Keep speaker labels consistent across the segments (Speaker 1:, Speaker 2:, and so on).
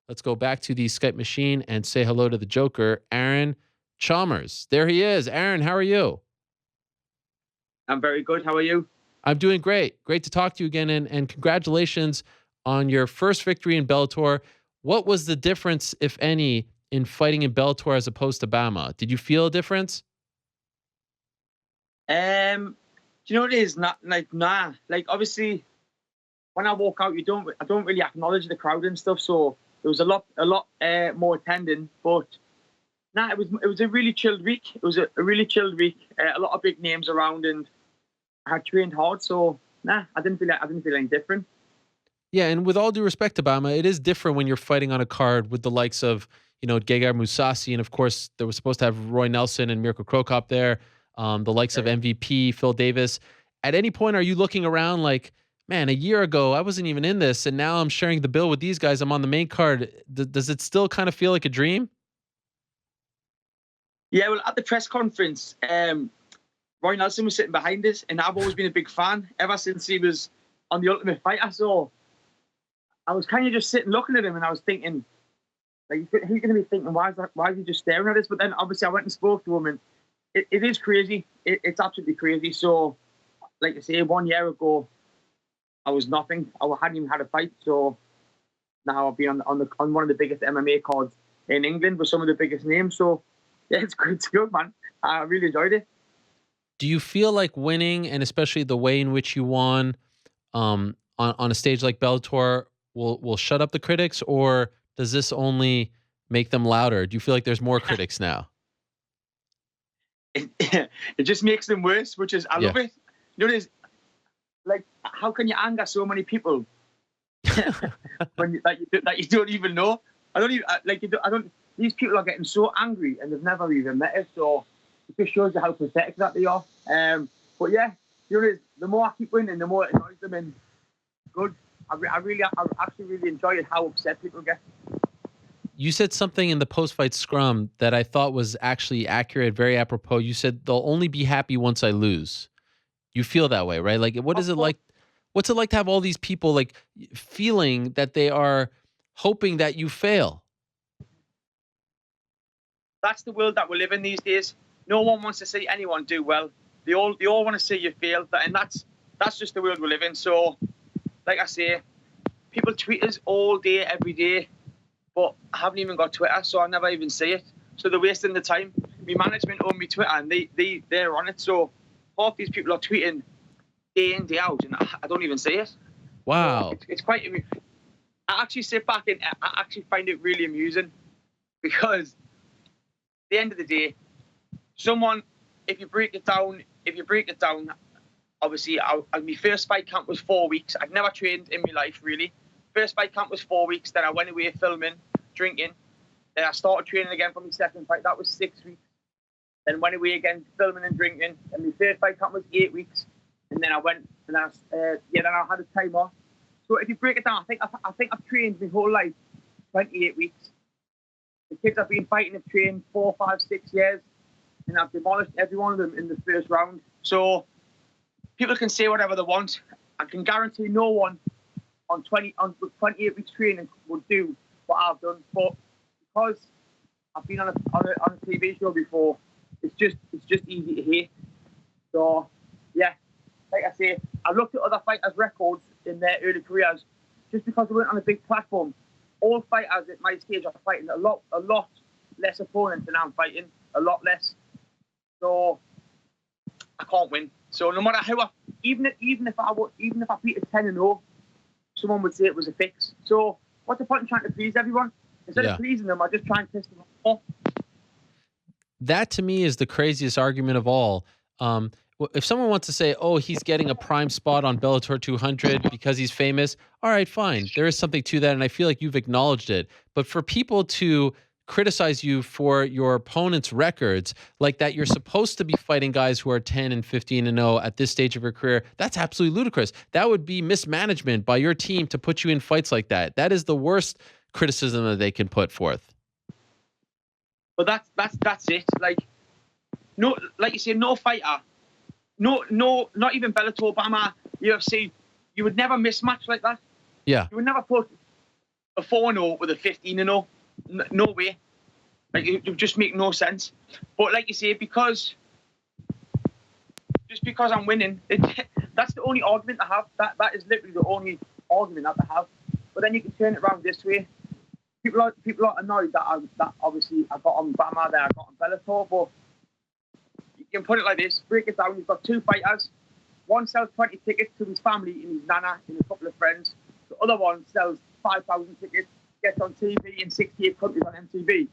Speaker 1: Let's go back to the Skype machine and say hello to the Joker, Aaron Chalmers. There he is. Aaron, how are you?
Speaker 2: I'm very good. How are you?
Speaker 1: I'm doing great. Great to talk to you again, and congratulations on your first victory in Bellator. What was the difference, if any, in fighting in Bellator as opposed to Bama? Did you feel a difference?
Speaker 2: Do you know what it is? Not like nah. Like obviously, when I walk out, I don't really acknowledge the crowd and stuff. So there was a lot more attending. But nah, it was a really chilled week. It was a really chilled week. A lot of big names around, and I had trained hard. So nah, I didn't feel any different.
Speaker 1: Yeah, and with all due respect to Bama, it is different when you're fighting on a card with the likes of, Gegard Mousasi, and of course, they were supposed to have Roy Nelson and Mirko Krokop there, the likes of MVP, Phil Davis. At any point, are you looking around like, man, a year ago, I wasn't even in this, and now I'm sharing the bill with these guys. I'm on the main card. Does it still kind of feel like a dream?
Speaker 2: Yeah, well, at the press conference, Roy Nelson was sitting behind us, and I've always been a big fan ever since he was on the Ultimate Fighter. So I was kind of just sitting looking at him, and I was thinking, like, he's going to be thinking, why is he just staring at us? But then obviously I went and spoke to him, and it is crazy. It's absolutely crazy. So, like I say, 1 year ago, I was nothing. I hadn't even had a fight. So now I've been on one of the biggest MMA cards in England with some of the biggest names. So yeah, it's good. It's good, man. I really enjoyed it.
Speaker 1: Do you feel like winning, and especially the way in which you won, on a stage like Bellator, will shut up the critics, or does this only make them louder? Do you feel like there's more critics now?
Speaker 2: It just makes them worse, which is I love it. You know, it is like, how can you anger so many people when that you don't even know? I don't even like. I don't. These people are getting so angry, and they've never even met us. So it just shows you how pathetic that they are. But yeah, you know, the more I keep winning, the more it annoys them, and good. I actually really enjoy it, how upset people get.
Speaker 1: You said something in the post-fight scrum that I thought was actually accurate, very apropos. You said they'll only be happy once I lose. You feel that way, right? Like, what is it like? What's it like to have all these people like feeling that they are hoping that you fail?
Speaker 2: That's the world that we live in these days. No one wants to see anyone do well. They all want to see you fail, and that's just the world we live in. So, like I say, people tweet us all day, every day, but I haven't even got Twitter, so I never even see it. So they're wasting the time. My management own me Twitter, and they're on it. So half these people are tweeting day in, day out, and I don't even see it.
Speaker 1: Wow.
Speaker 2: So it's quite. I actually sit back and I actually find it really amusing, because at the end of the day, if you break it down, obviously, my first fight camp was 4 weeks. I've never trained in my life, really. First fight camp was 4 weeks. Then I went away filming, drinking. Then I started training again for my second fight. That was 6 weeks. Then went away again, filming and drinking. And my third fight camp was 8 weeks. And then I went, and then I had a time off. So if you break it down, I think I've trained my whole life 28 weeks. The kids I've been fighting have trained 4, 5, 6 years, and I've demolished every one of them in the first round. So people can say whatever they want. I can guarantee no one on 28 weeks training would do what I've done. But because I've been on a TV show before, it's just easy to hate. So yeah, like I say, I've looked at other fighters' records in their early careers. Just because they weren't on a big platform, all fighters at my stage are fighting a lot less opponents than I'm fighting, a lot less. So I can't win. So no matter how, even if I beat a 10-0, someone would say it was a fix. So what's the point in trying to please everyone? Instead of pleasing them, I just try and piss them off.
Speaker 1: That to me is the craziest argument of all. If someone wants to say, "Oh, he's getting a prime spot on Bellator 200 because he's famous," all right, fine. There is something to that, and I feel like you've acknowledged it. But for people to criticize you for your opponent's records, like that you're supposed to be fighting guys who are 10 and 15 and 0 at this stage of your career, that's absolutely ludicrous. That would be mismanagement by your team to put you in fights like that. That is the worst criticism that they can put forth.
Speaker 2: But that's it. Like, no, like you say, no fighter, no, not even Bellator, Bama, UFC, you would never mismatch like that.
Speaker 1: Yeah.
Speaker 2: You would never put a 4-0 with a 15-0. No way. Like, it would just make no sense. But like you say, just because I'm winning, that's the only argument I have. That is literally the only argument that I have. But then you can turn it around this way. People are annoyed that obviously I got on Bama there, I got on Bellator, but you can put it like this, break it down. You've got two fighters. One sells 20 tickets to his family and his nana and a couple of friends. The other one sells 5,000 tickets, gets on TV in 68 countries on MTV.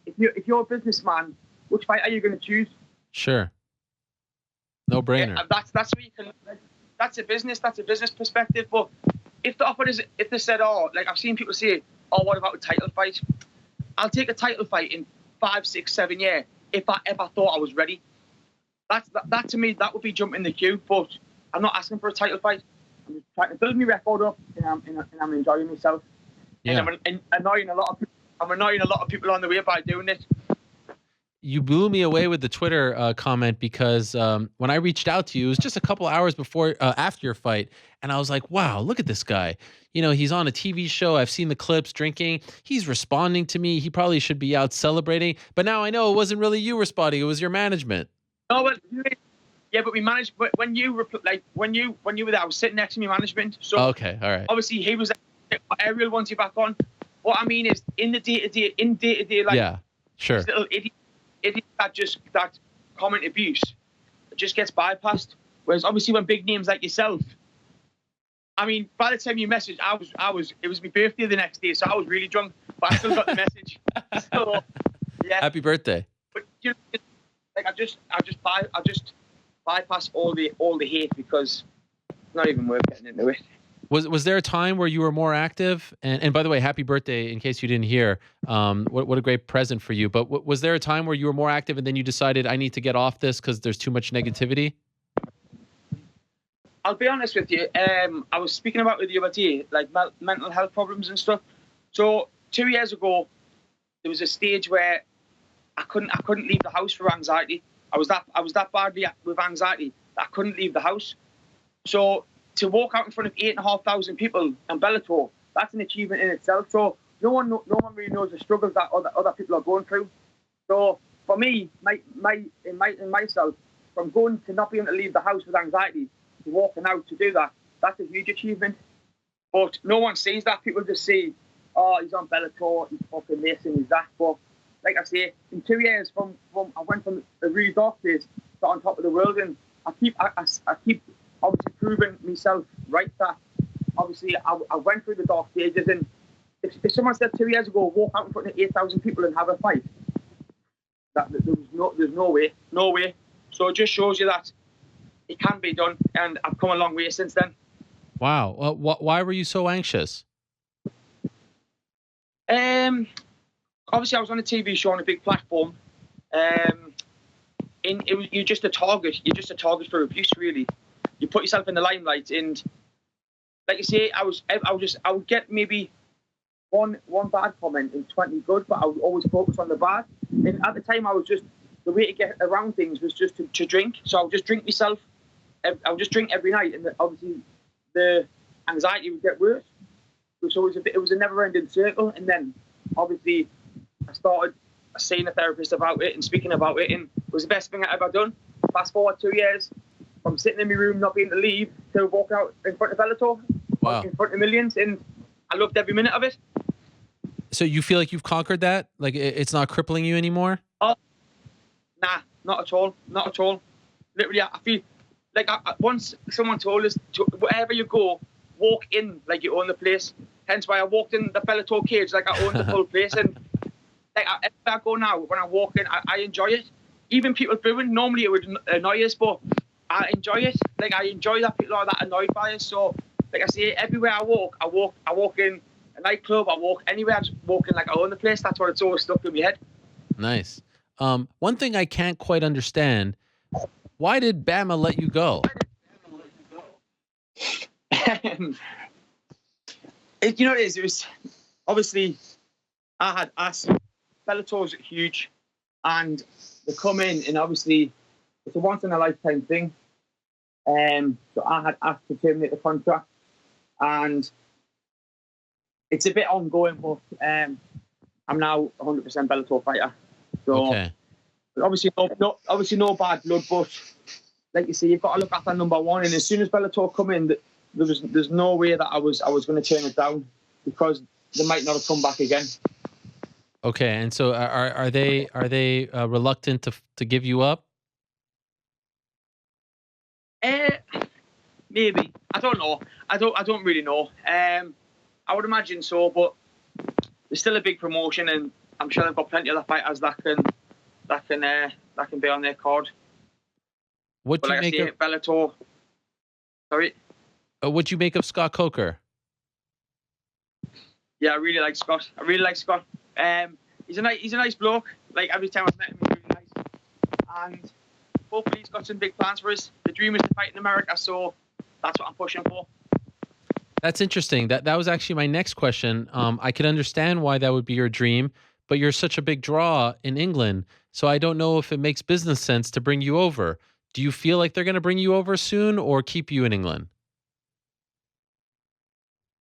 Speaker 2: If you're a businessman, which fight are you going to choose?
Speaker 1: Sure. No brainer.
Speaker 2: Yeah, that's where you can. That's a business perspective. But if the offer is, if they said, oh, like I've seen people say, oh, what about a title fight? I'll take a title fight in 5, 6, 7 years if I ever thought I was ready. That to me, that would be jumping the queue. But I'm not asking for a title fight. I'm just trying to build my record up, and I'm enjoying myself.
Speaker 1: Yeah.
Speaker 2: And I'm annoying a lot of people on the way by doing it.
Speaker 1: You blew me away with the Twitter comment because when I reached out to you, it was just a couple hours before after your fight, and I was like, "Wow, look at this guy! You know, he's on a TV show. I've seen the clips, drinking. He's responding to me. He probably should be out celebrating. But now I know it wasn't really you responding; it was your management."
Speaker 2: No, well, yeah, but we managed. But when you were there, I was sitting next to my management. So
Speaker 1: okay, all right.
Speaker 2: Obviously, he was. Ariel wants you back on. What I mean is, in day to day life.
Speaker 1: Yeah, sure.
Speaker 2: This little idiot that comment abuse just gets bypassed. Whereas obviously when big names like yourself, I mean, by the time you messaged, it was my birthday the next day, so I was really drunk, but I still got the message. So yeah.
Speaker 1: Happy birthday.
Speaker 2: But you know, like I just bypass all the hate because it's not even worth getting into it.
Speaker 1: Was there a time where you were more active? And by the way, happy birthday, in case you didn't hear. What a great present for you. But was there a time where you were more active and then you decided, I need to get off this because there's too much negativity?
Speaker 2: I'll be honest with you. I was speaking about it the other day, like mental health problems and stuff. So 2 years ago, there was a stage where I couldn't leave the house for anxiety. I was that badly with anxiety that I couldn't leave the house. So to walk out in front of 8,500 people in Bellator, that's an achievement in itself. So no one really knows the struggles that other people are going through. So for me, myself, from going to not being able to leave the house with anxiety to walking out to do that, that's a huge achievement. But no one sees that. People just see, oh, he's on Bellator, he's fucking this and he's that. But like I say, in 2 years, from I went from a really dark place to on top of the world, and I keep obviously proving myself right that obviously I went through the dark stages. And if someone said 2 years ago, walk out in front of 8,000 people and have a fight, that there's no way. So it just shows you that it can be done, and I've come a long way since then.
Speaker 1: Wow. Well, why were you so anxious?
Speaker 2: Obviously I was on a TV show on a big platform. You're just a target. You're just a target for abuse, really. You put yourself in the limelight, and like you say, I would get maybe one bad comment and 20 good, but I would always focus on the bad. And at the time, the way to get around things was just to drink. So I would just drink myself. I would just drink every night, and obviously the anxiety would get worse. So it was a never-ending circle. And then obviously I started seeing a therapist about it and speaking about it, and it was the best thing I ever done. Fast forward 2 years, from sitting in my room not being able to leave to walk out in front of Bellator,
Speaker 1: wow,
Speaker 2: in front of millions, and I loved every minute of it.
Speaker 1: So you feel like you've conquered that? Like it's not crippling you anymore?
Speaker 2: Oh, nah, not at all. Not at all. Literally, I feel like once someone told us, wherever you go, walk in like you own the place. Hence why I walked in the Bellator cage like I own the whole place. And like everywhere I go now, when I walk in, I enjoy it. Even people booing, normally it would annoy us, but I enjoy it. Like I enjoy that people are that annoyed by us. So like I say, everywhere I walk in a nightclub, I walk anywhere, I just walk in like I own the place. That's what it's always stuck in my head.
Speaker 1: Nice. One thing I can't quite understand, why did Bama let you go?
Speaker 2: You know what it is? It was obviously I had asked. Bellator's huge, and they come in, and obviously it's a once in a lifetime thing. So I had asked to terminate the contract, and it's a bit ongoing, but I'm now 100% Bellator fighter. So
Speaker 1: Okay.
Speaker 2: obviously no bad blood, but like you say, you've got to look after number one. And as soon as Bellator come in, there's no way that I was going to turn it down, because they might not have come back again.
Speaker 1: Okay. And so are they reluctant to give you up?
Speaker 2: Maybe, I don't know. I don't really know. I would imagine so, but it's still a big promotion, and I'm sure they've got plenty of other fighters that can be on their card.
Speaker 1: What
Speaker 2: But
Speaker 1: do you
Speaker 2: like I
Speaker 1: make
Speaker 2: say,
Speaker 1: of
Speaker 2: Bellator. Sorry.
Speaker 1: what you make of Scott Coker?
Speaker 2: Yeah, I really like Scott. He's a nice bloke. Like, every time I've met him, he's really nice. And hopefully he's got some big plans for us. The dream is to fight in America, so that's what I'm pushing for.
Speaker 1: That's interesting. That was actually my next question. I could understand why that would be your dream, but you're such a big draw in England, so I don't know if it makes business sense to bring you over. Do you feel like they're going to bring you over soon, or keep you in England?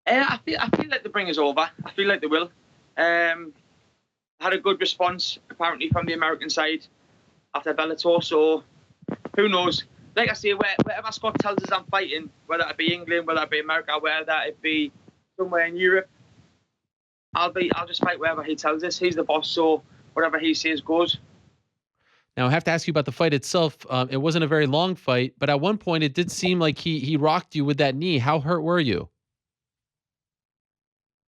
Speaker 2: I feel like they bring us over. I feel like they will. Had a good response apparently from the American side after Bellator, so who knows? Like I say, wherever Scott tells us I'm fighting, whether it be England, whether it be America, whether it be somewhere in Europe, I'll just fight wherever he tells us. He's the boss, so whatever he says goes.
Speaker 1: Now, I have to ask you about the fight itself. It wasn't a very long fight, but at one point it did seem like he rocked you with that knee. How hurt were you?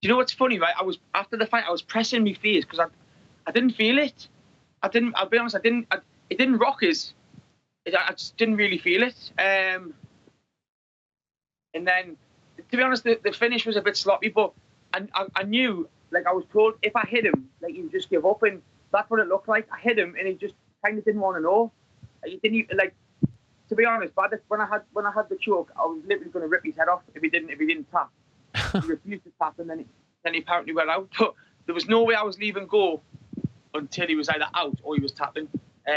Speaker 2: Do you know what's funny, right? After the fight, I was pressing my face because I didn't feel it. I'll be honest, it didn't rock us. I just didn't really feel it. And then, to be honest, the finish was a bit sloppy, but I knew, like I was told, if I hit him, like he would just give up, and that's what it looked like. I hit him, and he just kind of didn't want to know. Like, he didn't even, like, to be honest, when I had the choke, I was literally going to rip his head off if he didn't tap. He refused to tap, and then he apparently went out. But there was no way I was leaving go until he was either out or he was tapping,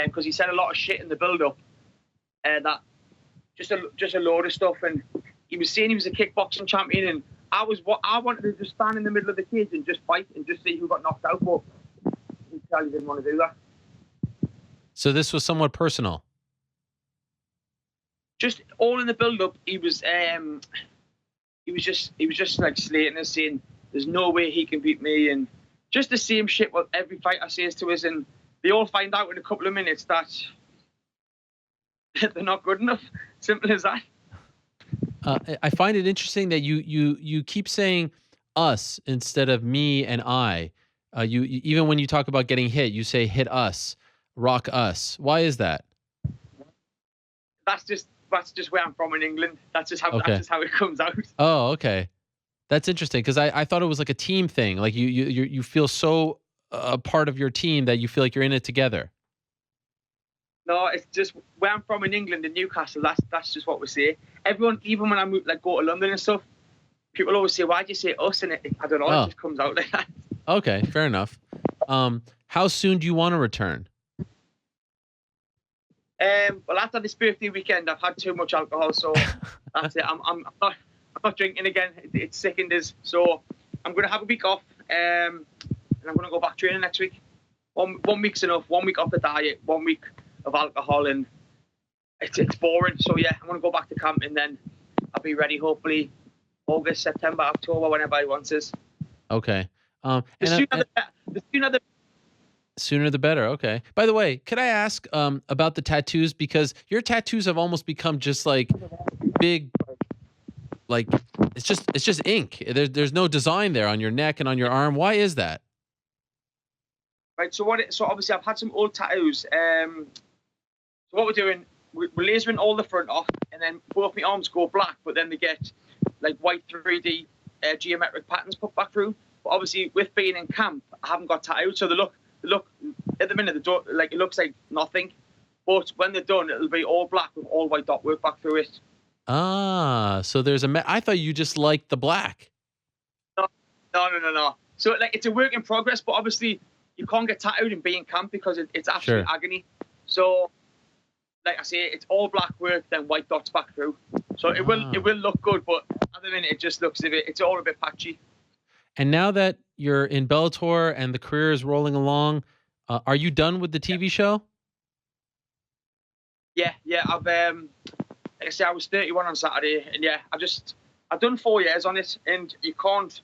Speaker 2: because he said a lot of shit in the build-up. That just a load of stuff, and he was saying he was a kickboxing champion, and I wanted to just stand in the middle of the cage and just fight and just see who got knocked out, but he clearly didn't want to do that.
Speaker 1: So this was somewhat personal.
Speaker 2: Just all in the build-up, he was just like slating us, saying there's no way he can beat me, and just the same shit what every fighter says to us, and they all find out in a couple of minutes that they're not good enough. Simple as that.
Speaker 1: I find it interesting that you keep saying us instead of me and I. You even when you talk about getting hit, you say hit us, rock us. Why is that?
Speaker 2: That's just where I'm from in England. That's just how it comes out.
Speaker 1: Oh, okay. That's interesting, because I thought it was like a team thing. Like you feel so a part of your team that you feel like you're in it together.
Speaker 2: No, it's just where I'm from in England, in Newcastle. That's just what we say. Everyone, even when I move, like go to London and stuff, people always say, "Why do you say us?" And I don't know. It just comes out like that.
Speaker 1: Okay, fair enough. How soon do you want to return?
Speaker 2: Well, after this birthday weekend, I've had too much alcohol, so that's it. I'm not drinking again. It's sickened us, so I'm gonna have a week off, and I'm gonna go back training next week. 1 week's enough. 1 week off the diet, 1 week of alcohol, and it's boring. So yeah, I'm gonna go back to camp, and then I'll be ready. Hopefully, August, September, October, whenever he wants us.
Speaker 1: Okay.
Speaker 2: The
Speaker 1: Sooner the better. Okay. By the way, could I ask about the tattoos, because your tattoos have almost become just like big, like it's just ink. There's no design there on your neck and on your arm. Why is that?
Speaker 2: Right. So obviously I've had some old tattoos. So what we're doing, we're lasering all the front off, and then both my arms go black, but then they get like white 3D geometric patterns put back through. But obviously, with being in camp, I haven't got tattoos, so they look at the minute like it looks like nothing. But when they're done, it'll be all black with all white dot work back through it.
Speaker 1: Ah, so there's I thought you just liked the black.
Speaker 2: No. So like it's a work in progress, but obviously you can't get tattooed and be in camp because it's absolute agony. So like I say, it's all black work, then white dots back through. So it will look good, but at the minute it just looks it's all a bit patchy.
Speaker 1: And now that you're in Bellator and the career is rolling along, are you done with the TV show?
Speaker 2: Yeah, yeah. Like I say, I was 31 on Saturday, and yeah, I've done 4 years on it, and you can't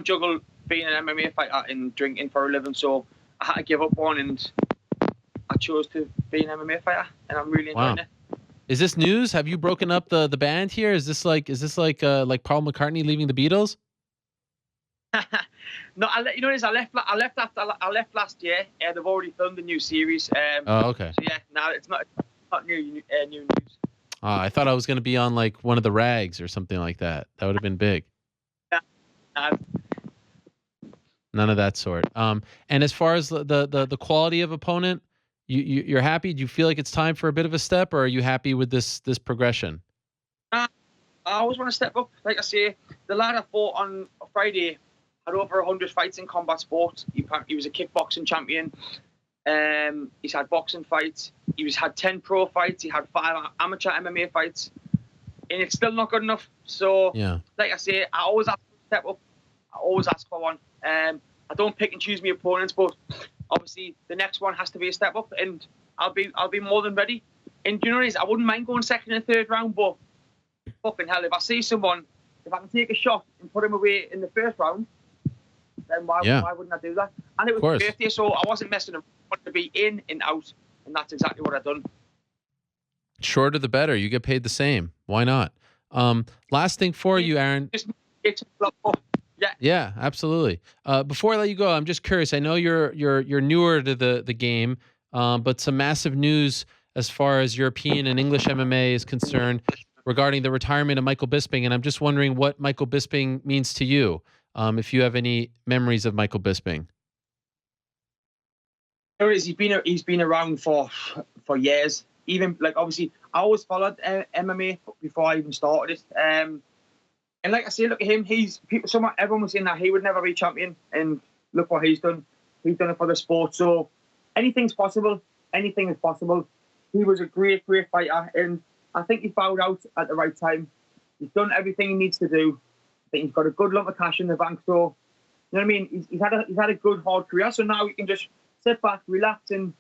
Speaker 2: juggle being an MMA fighter and drinking for a living. So I had to give up on, and I chose to be an MMA fighter, and I'm really
Speaker 1: Wow.
Speaker 2: enjoying
Speaker 1: Is this news? Have you broken up the band here? Is this like Paul McCartney leaving the Beatles?
Speaker 2: it. No, you know this. I left last year. They've already filmed a new series.
Speaker 1: Oh, okay.
Speaker 2: So yeah, no, it's not new news.
Speaker 1: I thought I was going to be on like one of the rags or something like that. That would have been big.
Speaker 2: Uh,
Speaker 1: None of that sort. And as far as the quality of opponent, you're happy? Do you feel like it's time for a bit of a step, or are you happy with this progression?
Speaker 2: I always want to step up. Like I say, the lad I fought on Friday had over 100 fights in combat sports. He was a kickboxing champion. He's had boxing fights. Had 10 pro fights. He had 5 amateur MMA fights. And it's still not good enough. So,
Speaker 1: Yeah.
Speaker 2: like I say, I always ask for a step up. I always ask for one. I don't pick and choose my opponents, but obviously the next one has to be a step up, and I'll be more than ready. And you know what it is? I wouldn't mind going second and third round, but fucking hell, if I see someone, if I can take a shot and put him away in the first round, then why wouldn't I do that? And it was my birthday, so I wasn't messing around. I wanted to be in and out, and that's exactly what I've done.
Speaker 1: Shorter the better. You get paid the same. Why not? Last thing for you, Aaron. Yeah, absolutely. Before I let you go, I'm just curious. I know you're newer to the game, but some massive news as far as European and English MMA is concerned regarding the retirement of Michael Bisping, and I'm just wondering what Michael Bisping means to you. If you have any memories of Michael Bisping.
Speaker 2: There is. He's been around for years. Even like obviously, I always followed MMA before I even started it. And like I say, look at him. Everyone was saying that he would never be champion, and look what he's done. He's done it for the sport. So anything's possible. Anything is possible. He was a great fighter, and I think he found out at the right time. He's done everything he needs to do. I think he's got a good lump of cash in the bank. So you know what I mean. He's had a good hard career. So now he can just sit back, relax, and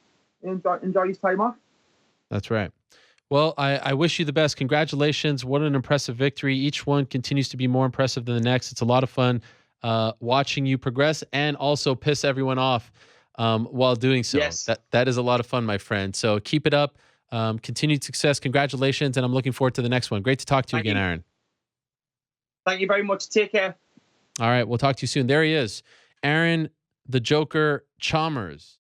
Speaker 2: enjoy his time off.
Speaker 1: That's right. Well, I wish you the best. Congratulations. What an impressive victory. Each one continues to be more impressive than the next. It's a lot of fun watching you progress and also piss everyone off while doing so.
Speaker 2: Yes.
Speaker 1: That is a lot of fun, my friend. So keep it up. Continued success. Congratulations. And I'm looking forward to the next one. Great to talk to you again, Aaron.
Speaker 2: Thank you very much. Take care.
Speaker 1: All right. We'll talk to you soon. There he is. Aaron, the Joker Chalmers.